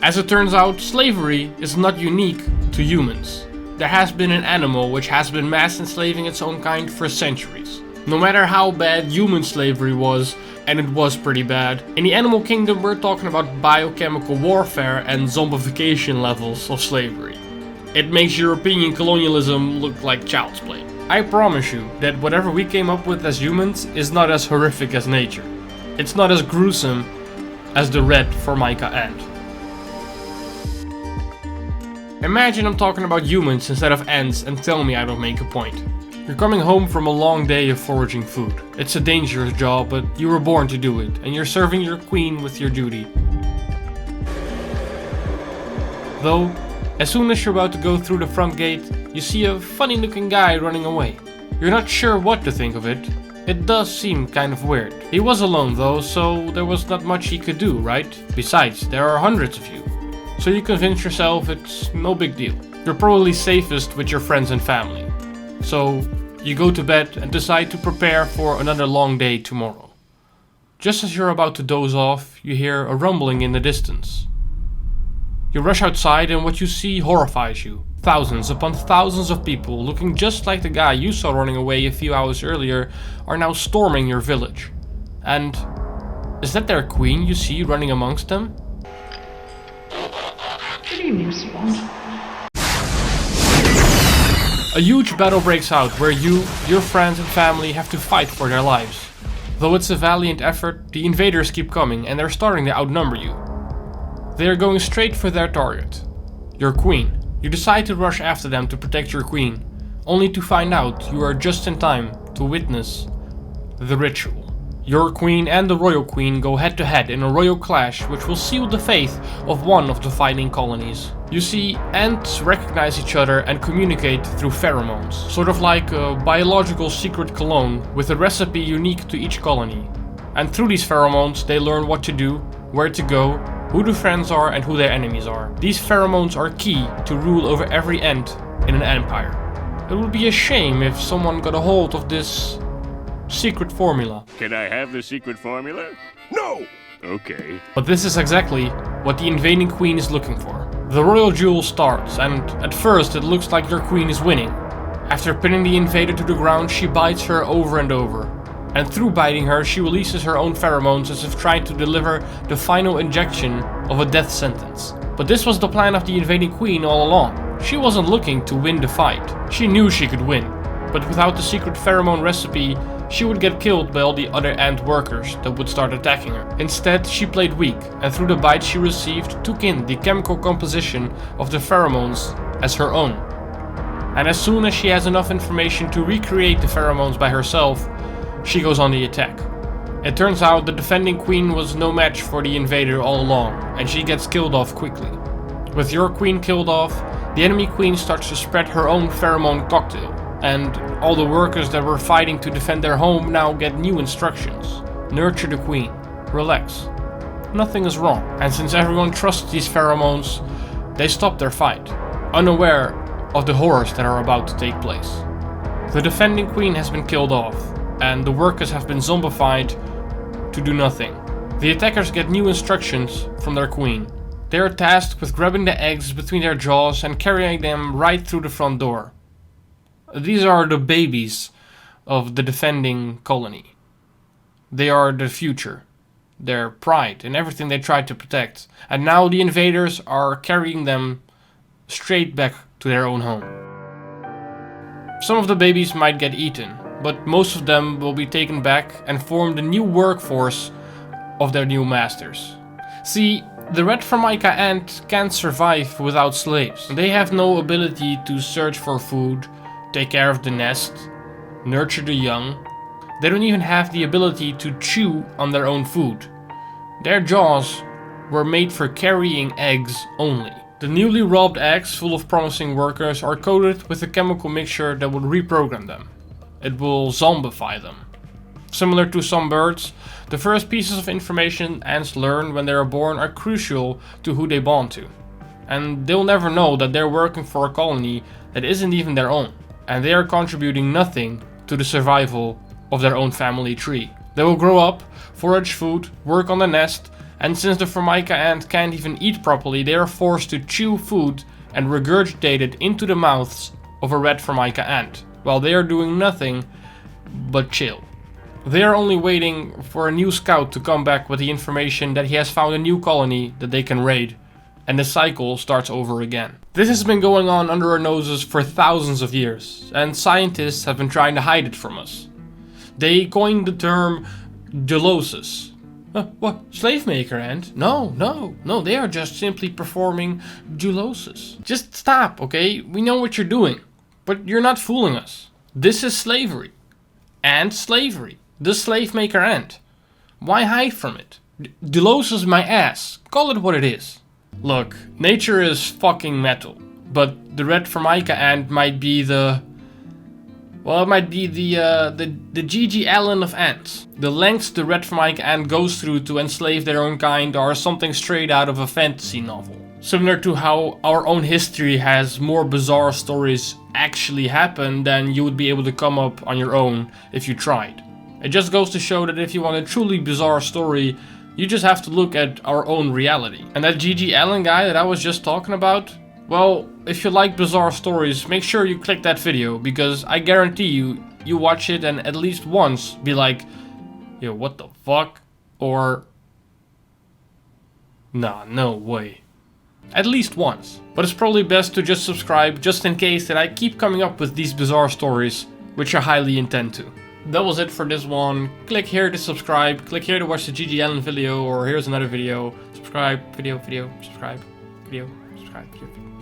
As it turns out, slavery is not unique to humans. There has been an animal which has been mass enslaving its own kind for centuries. No matter how bad human slavery was, and it was pretty bad, in the animal kingdom we're talking about biochemical warfare and zombification levels of slavery. It makes European colonialism look like child's play. I promise you that whatever we came up with as humans is not as horrific as nature. It's not as gruesome as the red Formica ant. Imagine I'm talking about humans instead of ants and tell me I don't make a point. You're coming home from a long day of foraging food. It's a dangerous job, but you were born to do it, and you're serving your queen with your duty. Though, as soon as you're about to go through the front gate, you see a funny looking guy running away. You're not sure what to think of it. It does seem kind of weird. He was alone though, so there was not much he could do, right? Besides, there are hundreds of you. So you convince yourself it's no big deal. You're probably safest with your friends and family. So you go to bed and decide to prepare for another long day tomorrow. Just as you're about to doze off, you hear a rumbling in the distance. You rush outside and what you see horrifies you. Thousands upon thousands of people, looking just like the guy you saw running away a few hours earlier, are now storming your village. And is that their queen you see running amongst them? Good evening, Mr. Bond. A huge battle breaks out where you, your friends and family have to fight for their lives. Though it's a valiant effort, the invaders keep coming and they're starting to outnumber you. They are going straight for their target, your queen. You decide to rush after them to protect your queen, only to find out you are just in time to witness the ritual. Your queen and the royal queen go head to head in a royal clash which will seal the fate of one of the fighting colonies. You see, ants recognize each other and communicate through pheromones, sort of like a biological secret cologne with a recipe unique to each colony. And through these pheromones they learn what to do, where to go, who their friends are and who their enemies are. These pheromones are key to rule over every ant in an empire. It would be a shame if someone got a hold of this secret formula. Can I have the secret formula? No! Okay. But this is exactly what the invading queen is looking for. The royal duel starts, and at first it looks like your queen is winning. After pinning the invader to the ground, she bites her over and over. And through biting her, she releases her own pheromones as if trying to deliver the final injection of a death sentence. But this was the plan of the invading queen all along. She wasn't looking to win the fight. She knew she could win. But without the secret pheromone recipe, she would get killed by all the other ant workers that would start attacking her. Instead, she played weak, and through the bites she received, took in the chemical composition of the pheromones as her own. And as soon as she has enough information to recreate the pheromones by herself, she goes on the attack. It turns out the defending queen was no match for the invader all along, and she gets killed off quickly. With your queen killed off, the enemy queen starts to spread her own pheromone cocktail. And all the workers that were fighting to defend their home now get new instructions. Nurture the queen. Relax. Nothing is wrong. And since everyone trusts these pheromones, they stop their fight, unaware of the horrors that are about to take place. The defending queen has been killed off, and the workers have been zombified to do nothing. The attackers get new instructions from their queen. They are tasked with grabbing the eggs between their jaws and carrying them right through the front door. These are the babies of the defending colony. They are the future, their pride and everything they tried to protect. And now the invaders are carrying them straight back to their own home. Some of the babies might get eaten, but most of them will be taken back and form the new workforce of their new masters. See, the red Formica ant can't survive without slaves. They have no ability to search for food, take care of the nest, nurture the young. They don't even have the ability to chew on their own food. Their jaws were made for carrying eggs only. The newly robbed eggs full of promising workers are coated with a chemical mixture that will reprogram them. It will zombify them. Similar to some birds, the first pieces of information ants learn when they are born are crucial to who they bond to. And they'll never know that they're working for a colony that isn't even their own. And they are contributing nothing to the survival of their own family tree. They will grow up, forage food, work on the nest, And since the Formica ant can't even eat properly, they are forced to chew food and regurgitate it into the mouths of a red Formica ant, while they are doing nothing but chill. They are only waiting for a new scout to come back with the information that he has found a new colony that they can raid, and the cycle starts over again. This has been going on under our noses for thousands of years, and scientists have been trying to hide it from us. They coined the term Dulosis. What? Slave maker ant? No, they are just simply performing Dulosis. Just stop, okay? We know what you're doing, but you're not fooling us. This is slavery. And slavery. The slave maker ant. Why hide from it? Dulosis my ass. Call it what it is. Look, nature is fucking metal, but the red Formica ant might be the... well, it might be the G.G. Allen of ants. The lengths the red Formica ant goes through to enslave their own kind are something straight out of a fantasy novel. Similar to how our own history has more bizarre stories actually happen than you would be able to come up on your own if you tried. It just goes to show that if you want a truly bizarre story, you just have to look at our own reality. And that G.G. Allen guy that I was just talking about, well, if you like bizarre stories, make sure you click that video, because I guarantee you watch it and at least once be like, yo, what the fuck? Or, nah, no way. At least once. But it's probably best to just subscribe, just in case that I keep coming up with these bizarre stories, which I highly intend to. That was it for this one. Click here to subscribe, click here to watch the G.G. Allen video, or here's another video. Subscribe, video, subscribe, video, subscribe, video.